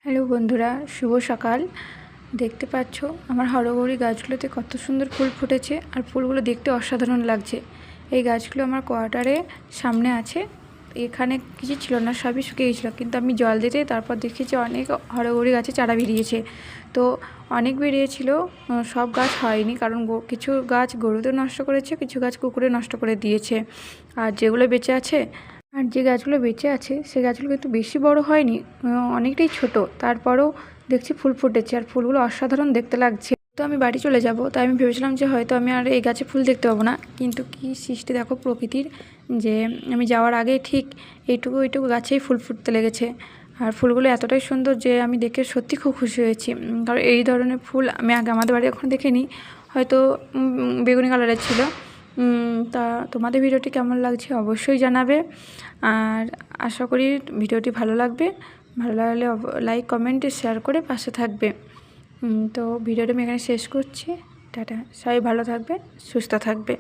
Hello বন্ধুরা, শুভ সকাল। দেখতে পাচ্ছ আমার হরগৌরী গাছগুলোতে কত সুন্দর ফুল ফুটেছে, আর ফুলগুলো দেখতে অসাধারণ লাগছে। এই গাছগুলো আমার কোয়ার্টারে সামনে আছে। এখানে কিছু ছিল না, সবই শুকিয়ে গেছিলো, কিন্তু আমি জল দিতে তারপর দেখেছি অনেক হরগৌরী গাছে চারা বেরিয়েছে। তো অনেক বেরিয়েছিল, সব গাছ হয়নি, কারণ কিছু গাছ গরুতে নষ্ট করেছে, কিছু গাছ কুকুরে নষ্ট করে দিয়েছে। আর যেগুলো বেঁচে আছে, আর যে গাছগুলো বেঁচে আছে সে গাছগুলো কিন্তু বেশি বড় হয়নি, অনেকটাই ছোট। তারপরেও দেখছি ফুল ফুটেছে, আর ফুলগুলো অসাধারণ দেখতে লাগছে। তো আমি বাড়ি চলে যাব, তাই আমি ভেবেছিলাম যে হয়তো আমি আর এই গাছে ফুল দেখতে পাবো না, কিন্তু কি সৃষ্টি দেখো প্রকৃতির, যে আমি যাওয়ার আগে ঠিক এইটুকু গাছেই ফুল ফুটতে লেগেছে। আর ফুলগুলো এতটাই সুন্দর যে আমি দেখে সত্যি খুব খুশি হয়েছি, কারণ এই ধরনের ফুল আমি আগে আমাদের বাড়ি এখন দেখিনি। হয়তো বেগুনি কালারের ছিল। তা তোমাদের ভিডিওটি কেমন লাগছে অবশ্যই জানাবে, আর আশা করি ভিডিওটি ভালো লাগবে। ভালো লাগলে লাইক কমেন্টে শেয়ার করে পাশে থাকবে। তো ভিডিওটা আমি এখানে শেষ করছি। টাটা, সবাই ভালো থাকবে, সুস্থ থাকবে।